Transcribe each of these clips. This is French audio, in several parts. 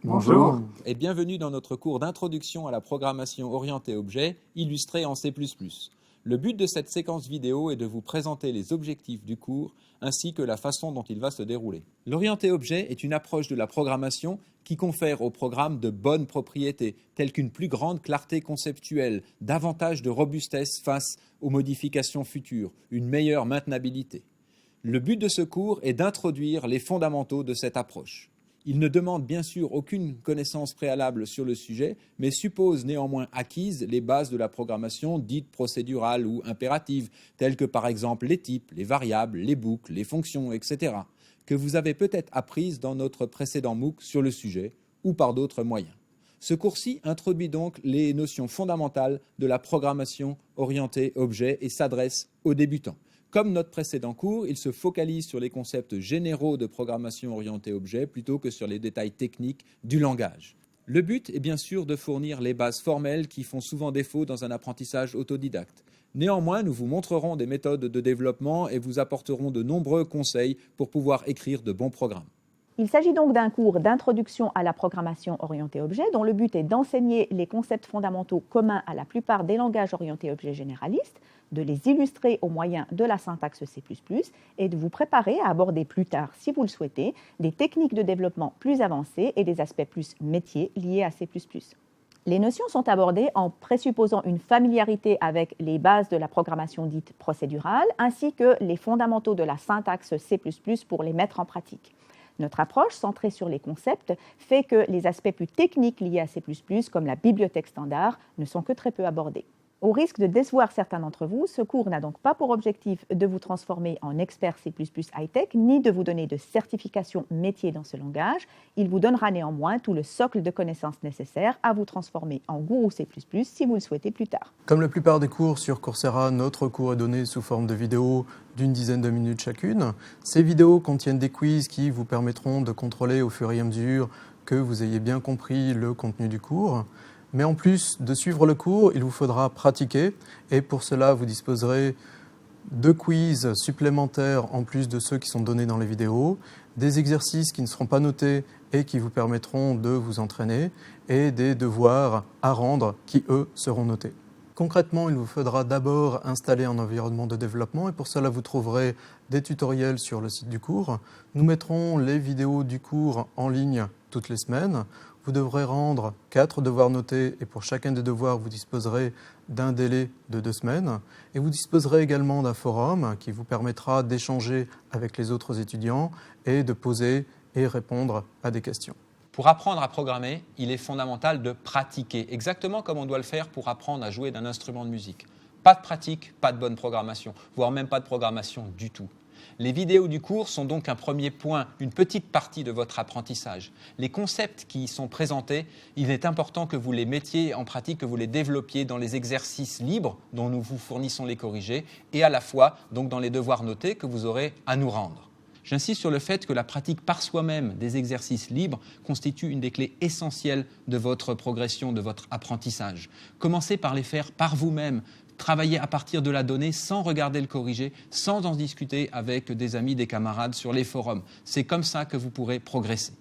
Bonjour. Et bienvenue dans notre cours d'introduction à la programmation orientée objet, illustrée en C++. Le but de cette séquence vidéo est de vous présenter les objectifs du cours ainsi que la façon dont il va se dérouler. L'orienté objet est une approche de la programmation qui confère au programme de bonnes propriétés, telles qu'une plus grande clarté conceptuelle, davantage de robustesse face aux modifications futures, une meilleure maintenabilité. Le but de ce cours est d'introduire les fondamentaux de cette approche. Il ne demande bien sûr aucune connaissance préalable sur le sujet, mais suppose néanmoins acquises les bases de la programmation dite procédurale ou impérative, telles que par exemple les types, les variables, les boucles, les fonctions, etc., que vous avez peut-être apprises dans notre précédent MOOC sur le sujet ou par d'autres moyens. Ce cours-ci introduit donc les notions fondamentales de la programmation orientée objet et s'adresse aux débutants. Comme notre précédent cours, il se focalise sur les concepts généraux de programmation orientée objet plutôt que sur les détails techniques du langage. Le but est bien sûr de fournir les bases formelles qui font souvent défaut dans un apprentissage autodidacte. Néanmoins, nous vous montrerons des méthodes de développement et vous apporterons de nombreux conseils pour pouvoir écrire de bons programmes. Il s'agit donc d'un cours d'introduction à la programmation orientée objet dont le but est d'enseigner les concepts fondamentaux communs à la plupart des langages orientés objets généralistes, de les illustrer au moyen de la syntaxe C++ et de vous préparer à aborder plus tard, si vous le souhaitez, des techniques de développement plus avancées et des aspects plus métiers liés à C++. Les notions sont abordées en présupposant une familiarité avec les bases de la programmation dite procédurale ainsi que les fondamentaux de la syntaxe C++ pour les mettre en pratique. Notre approche, centrée sur les concepts, fait que les aspects plus techniques liés à C++, comme la bibliothèque standard, ne sont que très peu abordés. Au risque de décevoir certains d'entre vous, ce cours n'a donc pas pour objectif de vous transformer en expert C++ high-tech, ni de vous donner de certification métier dans ce langage. Il vous donnera néanmoins tout le socle de connaissances nécessaires à vous transformer en gourou C++ si vous le souhaitez plus tard. Comme la plupart des cours sur Coursera, notre cours est donné sous forme de vidéos d'une dizaine de minutes chacune. Ces vidéos contiennent des quiz qui vous permettront de contrôler au fur et à mesure que vous ayez bien compris le contenu du cours. Mais en plus de suivre le cours, il vous faudra pratiquer et pour cela, vous disposerez de quiz supplémentaires en plus de ceux qui sont donnés dans les vidéos, des exercices qui ne seront pas notés et qui vous permettront de vous entraîner et des devoirs à rendre qui, eux, seront notés. Concrètement, il vous faudra d'abord installer un environnement de développement et pour cela, vous trouverez des tutoriels sur le site du cours. Nous mettrons les vidéos du cours en ligne toutes les semaines. Vous devrez rendre 4 devoirs notés et pour chacun des devoirs, vous disposerez d'un délai de 2 semaines. Et vous disposerez également d'un forum qui vous permettra d'échanger avec les autres étudiants et de poser et répondre à des questions. Pour apprendre à programmer, il est fondamental de pratiquer, exactement comme on doit le faire pour apprendre à jouer d'un instrument de musique. Pas de pratique, pas de bonne programmation, voire même pas de programmation du tout. Les vidéos du cours sont donc un premier point, une petite partie de votre apprentissage. Les concepts qui y sont présentés, il est important que vous les mettiez en pratique, que vous les développiez dans les exercices libres dont nous vous fournissons les corrigés et à la fois donc dans les devoirs notés que vous aurez à nous rendre. J'insiste sur le fait que la pratique par soi-même des exercices libres constitue une des clés essentielles de votre progression, de votre apprentissage. Commencez par les faire par vous-même. Travailler à partir de la donnée sans regarder le corrigé, sans en discuter avec des amis, des camarades sur les forums. C'est comme ça que vous pourrez progresser.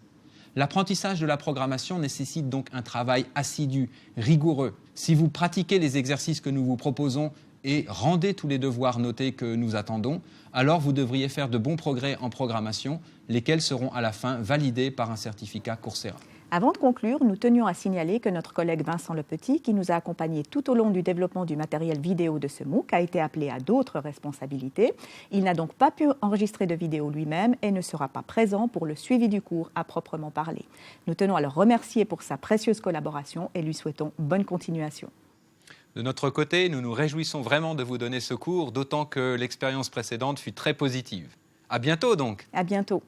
L'apprentissage de la programmation nécessite donc un travail assidu, rigoureux. Si vous pratiquez les exercices que nous vous proposons et rendez tous les devoirs notés que nous attendons, alors vous devriez faire de bons progrès en programmation, lesquels seront à la fin validés par un certificat Coursera. Avant de conclure, nous tenions à signaler que notre collègue Vincent Lepetit, qui nous a accompagnés tout au long du développement du matériel vidéo de ce MOOC, a été appelé à d'autres responsabilités. Il n'a donc pas pu enregistrer de vidéo lui-même et ne sera pas présent pour le suivi du cours à proprement parler. Nous tenons à le remercier pour sa précieuse collaboration et lui souhaitons bonne continuation. De notre côté, nous nous réjouissons vraiment de vous donner ce cours, d'autant que l'expérience précédente fut très positive. À bientôt donc. À bientôt.